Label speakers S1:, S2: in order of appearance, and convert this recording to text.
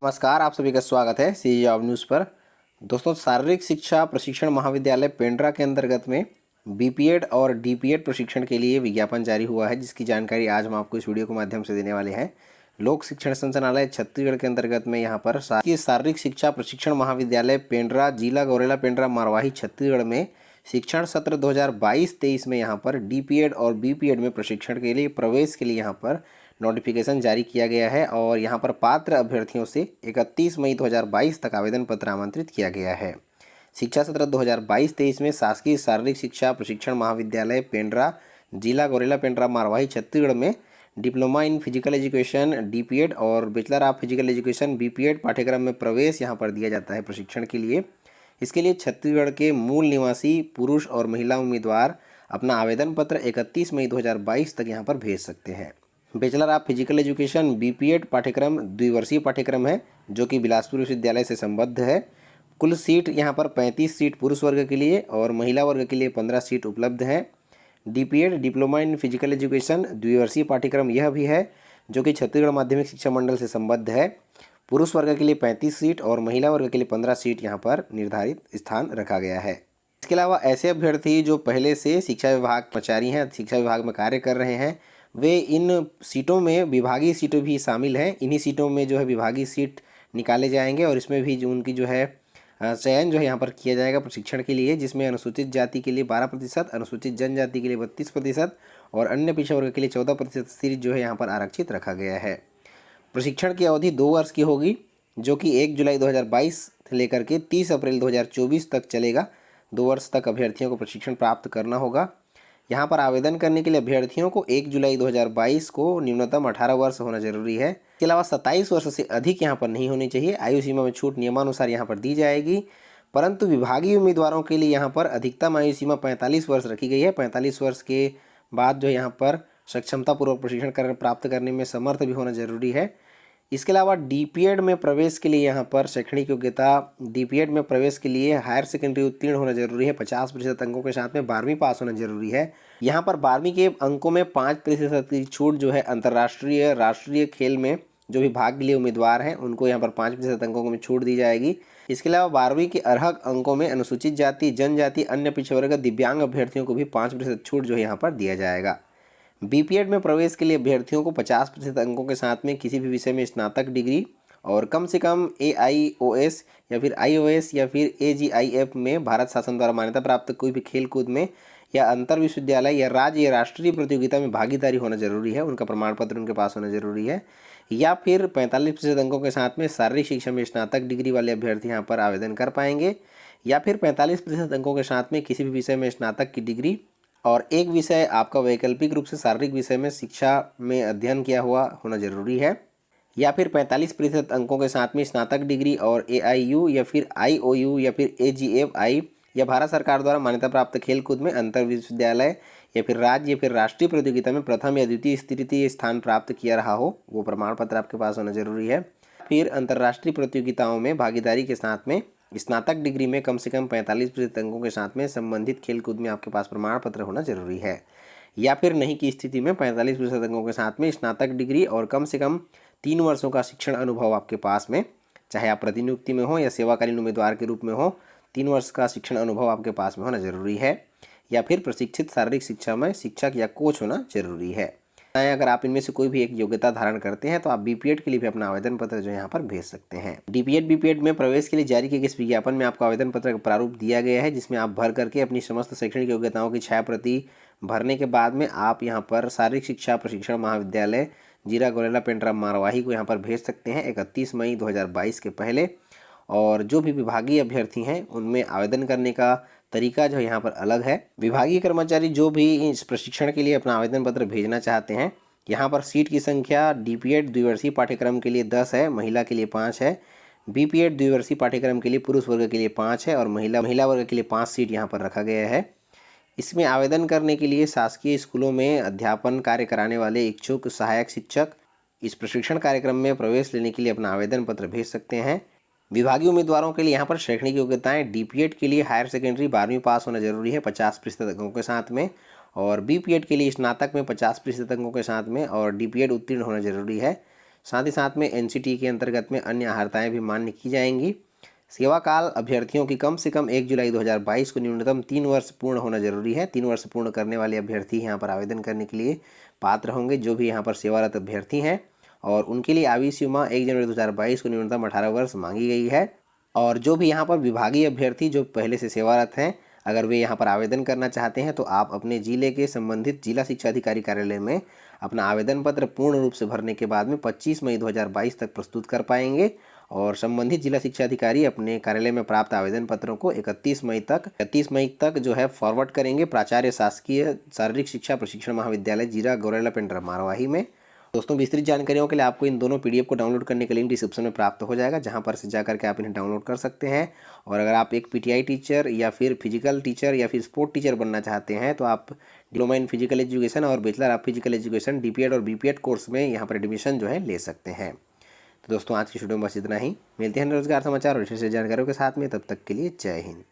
S1: नमस्कार, आप सभी का स्वागत है सी जॉब न्यूज़ पर। दोस्तों, शारीरिक शिक्षा प्रशिक्षण महाविद्यालय पेंड्रा के अंतर्गत में बीपीएड और डीपीएड प्रशिक्षण के लिए विज्ञापन जारी हुआ है, जिसकी जानकारी आज हम आपको इस वीडियो के माध्यम से देने वाले हैं। लोक शिक्षण संचालनालय छत्तीसगढ़ के अंतर्गत में यहाँ पर शारीरिक शिक्षा प्रशिक्षण महाविद्यालय पेंड्रा, जिला गौरेला पेंड्रा, मरवाही, छत्तीसगढ़ में शिक्षण सत्र 2022-23 में यहाँ पर डीपीएड और बीपीएड में प्रशिक्षण के लिए प्रवेश के लिए यहाँ पर नोटिफिकेशन जारी किया गया है और यहाँ पर पात्र अभ्यर्थियों से 31 मई 2022 तक आवेदन पत्र आमंत्रित किया गया है। शिक्षा सत्र 2022-23 में शासकीय शारीरिक शिक्षा प्रशिक्षण महाविद्यालय पेंड्रा, जिला गौरेला पेंड्रा, मरवाही, छत्तीसगढ़ में diploma in physical education DPEd और bachelor of physical education BPEd पाठ्यक्रम में प्रवेश यहाँ पर दिया जाता है प्रशिक्षण के लिए। इसके लिए छत्तीसगढ़ के मूल निवासी पुरुष और महिला उम्मीदवार अपना आवेदन पत्र 31 मई 2022 तक यहाँ पर भेज सकते हैं। Bachelor of physical education BPEd पाठ्यक्रम द्विवर्षीय पाठ्यक्रम है, जो कि बिलासपुर विश्वविद्यालय से संबद्ध है। कुल सीट यहाँ पर 35 सीट पुरुष वर्ग के लिए और महिला वर्ग के लिए 15 सीट उपलब्ध हैं। DPEd diploma in physical education द्विवर्षीय पाठ्यक्रम यह भी है, जो कि छत्तीसगढ़ माध्यमिक शिक्षा मंडल से संबद्ध है। पुरुष वर्ग के लिए 35 सीट और महिला वर्ग के लिए 15 सीट यहाँ पर निर्धारित स्थान रखा गया है। इसके अलावा ऐसे अभ्यर्थी जो पहले से शिक्षा विभाग कर्मचारी हैं, शिक्षा विभाग में कार्य कर रहे हैं, वे इन सीटों में विभागीय सीटें भी शामिल हैं। इन्हीं सीटों में जो है विभागीय सीट निकाले जाएंगे और इसमें भी जो उनकी जो है चयन जो है यहाँ पर किया जाएगा प्रशिक्षण के लिए, जिसमें अनुसूचित जाति के लिए 12%, अनुसूचित जनजाति के लिए 32% और अन्य पिछड़ा वर्ग के लिए 14% सीट जो है यहाँ पर आरक्षित रखा गया है। प्रशिक्षण की अवधि 2 वर्ष की होगी, जो कि 1 जुलाई 2022 से लेकर के 30 अप्रैल 2024 तक चलेगा। 2 वर्ष तक अभ्यर्थियों को प्रशिक्षण प्राप्त करना होगा। यहाँ पर आवेदन करने के लिए अभ्यर्थियों को 1 जुलाई 2022 को न्यूनतम 18 वर्ष होना जरूरी है। इसके अलावा 27 वर्ष से अधिक यहाँ पर नहीं होनी चाहिए। आयु सीमा में छूट नियमानुसार यहाँ पर दी जाएगी, परंतु विभागीय उम्मीदवारों के लिए यहाँ पर अधिकतम आयु सीमा 45 वर्ष रखी गई है। 45 वर्ष के बाद जो यहाँ पर सक्षमतापूर्वक प्रशिक्षण प्राप्त करने में समर्थ भी होना जरूरी है। इसके अलावा डीपीएड में प्रवेश के लिए यहाँ पर शैक्षणिक योग्यता, डीपीएड में प्रवेश के लिए हायर सेकेंडरी उत्तीर्ण होना जरूरी है। 50% अंकों के साथ में 12वीं पास होना जरूरी है। यहाँ पर 12वीं के अंकों में 5% की छूट जो है अंतर्राष्ट्रीय राष्ट्रीय खेल में जो भी भाग के लिए उम्मीदवार हैं उनको यहाँ पर 5% अंकों में छूट दी जाएगी। इसके अलावा 12वीं के अर्हक अंकों में अनुसूचित जाति, जनजाति, अन्य पिछड़े वर्ग, दिव्यांग अभ्यर्थियों को भी 5% छूट जो है यहाँ पर दिया जाएगा। बीपीएड में प्रवेश के लिए अभ्यर्थियों को 50% अंकों के साथ में किसी भी विषय में स्नातक डिग्री और कम से कम AIOS या फिर IOS या फिर AGIF में भारत शासन द्वारा मान्यता प्राप्त कोई भी खेल कूद में या अंतर विश्वविद्यालय या राज्य या राष्ट्रीय प्रतियोगिता में भागीदारी होना जरूरी है। उनका प्रमाण पत्र उनके पास होना जरूरी है। या फिर 45% अंकों के साथ में शारीरिक शिक्षा में स्नातक डिग्री वाले अभ्यर्थी यहाँ पर आवेदन कर पाएंगे, या फिर 45% अंकों के साथ में किसी भी विषय में स्नातक की डिग्री और एक विषय आपका वैकल्पिक रूप से शारीरिक विषय में शिक्षा में अध्ययन किया हुआ होना जरूरी है, या फिर 45% अंकों के साथ में स्नातक डिग्री और AIU या फिर IOU या फिर AGFI या भारत सरकार द्वारा मान्यता प्राप्त खेल कूद में अंतर विश्वविद्यालय या फिर राज्य या फिर राष्ट्रीय प्रतियोगिता में प्रथम या द्वितीय तृतीय स्थान प्राप्त किया रहा हो, वो प्रमाण पत्र आपके पास होना जरूरी है। फिर अंतर्राष्ट्रीय प्रतियोगिताओं में भागीदारी के साथ में स्नातक डिग्री में कम से कम 45% अंकों के साथ में संबंधित खेल कूद में आपके पास प्रमाण पत्र होना जरूरी है। या फिर नहीं की स्थिति में 45% अंकों के साथ में स्नातक डिग्री और कम से कम 3 वर्षों का शिक्षण अनुभव आपके पास में, चाहे आप प्रतिनियुक्ति में हो या सेवाकालीन उम्मीदवार के रूप में हो, 3 वर्ष का शिक्षण अनुभव आपके पास में होना जरूरी है। या फिर प्रशिक्षित शारीरिक शिक्षा में शिक्षक या कोच होना जरूरी है। अगर आप इनमें से कोई भी एक योग्यता धारण करते हैं तो आप बीपीएड के लिए भी अपना आवेदन पत्र जो यहाँ पर भेज सकते हैं। डीपीएड बीपीएड में प्रवेश के लिए जारी किए गए इस विज्ञापन में आपको आवेदन पत्र का प्रारूप दिया गया है, जिसमें आप भर करके अपनी समस्त शैक्षणिक योग्यताओं की छायाप्रति भरने के बाद में आप यहाँ पर शारीरिक शिक्षा प्रशिक्षण महाविद्यालय जिला गौरेला पेंड्रा मरवाही को यहाँ पर भेज सकते हैं 31 मई 2022 के पहले। और जो भी विभागीय अभ्यर्थी हैं उनमें आवेदन करने का तरीका जो यहाँ पर अलग है। विभागीय कर्मचारी जो भी इस प्रशिक्षण के लिए अपना आवेदन पत्र भेजना चाहते हैं, यहाँ पर सीट की संख्या डीपीएड द्विवर्षीय पाठ्यक्रम के लिए 10 है, महिला के लिए 5 है। बीपीएड द्विवर्षीय पाठ्यक्रम के लिए पुरुष वर्ग के लिए 5 है और महिला वर्ग के लिए 5 सीट यहाँ पर रखा गया है। इसमें आवेदन करने के लिए शासकीय स्कूलों में अध्यापन कार्य कराने वाले इच्छुक सहायक शिक्षक इस प्रशिक्षण कार्यक्रम में प्रवेश लेने के लिए अपना आवेदन पत्र भेज सकते हैं। विभागीय उम्मीदवारों के लिए यहाँ पर शैक्षणिक योग्यताएं डीपीएड के लिए हायर सेकेंडरी 12वीं पास होना जरूरी है 50% अंकों के साथ में, और बीपीएड के लिए स्नातक में 50% अंकों के साथ में और डीपीएड उत्तीर्ण होना जरूरी है। साथ ही साथ में एनसीटी के अंतर्गत में अन्य अर्हताएँ भी मान्य की जाएंगी। सेवा काल अभ्यर्थियों की कम से कम 1 जुलाई 2022 को न्यूनतम 3 वर्ष पूर्ण होना जरूरी है। 3 वर्ष पूर्ण करने वाले अभ्यर्थी यहाँ पर आवेदन करने के लिए पात्र होंगे, जो भी यहाँ पर सेवारत अभ्यर्थी हैं, और उनके लिए आयु सीमा 1 जनवरी 2022 को न्यूनतम 18 वर्ष मांगी गई है। और जो भी यहाँ पर विभागीय अभ्यर्थी जो पहले से सेवारत हैं, अगर वे यहाँ पर आवेदन करना चाहते हैं तो आप अपने जिले के संबंधित जिला शिक्षा अधिकारी कार्यालय में अपना आवेदन पत्र पूर्ण रूप से भरने के बाद में 25 मई 2022 तक प्रस्तुत कर पाएंगे, और संबंधित जिला शिक्षा अधिकारी अपने कार्यालय में प्राप्त आवेदन पत्रों को 31 मई तक जो है फॉरवर्ड करेंगे प्राचार्य शासकीय शारीरिक शिक्षा प्रशिक्षण महाविद्यालय जीरा गौरेला पेंड्रा मारवाही में। दोस्तों, विस्तृत जानकारियों के लिए आपको इन दोनों पीडीएफ को डाउनलोड करने का लिंक डिस्क्रिप्शन में प्राप्त हो जाएगा, जहां पर से जाकर के आप इन्हें डाउनलोड कर सकते हैं। और अगर आप एक पीटीआई टीचर या फिर फिजिकल टीचर या फिर स्पोर्ट टीचर बनना चाहते हैं तो आप डिप्लोमा इन फिजिकल एजुकेशन और bachelor of physical education DPEd और बीपीएड कोर्स में यहाँ पर एडमिशन जो है ले सकते हैं। तो दोस्तों, आज की वीडियो में बस इतना ही। मिलते हैं रोजगार समाचार और विशेष जानकारियों के साथ में, तब तक के लिए जय हिंद।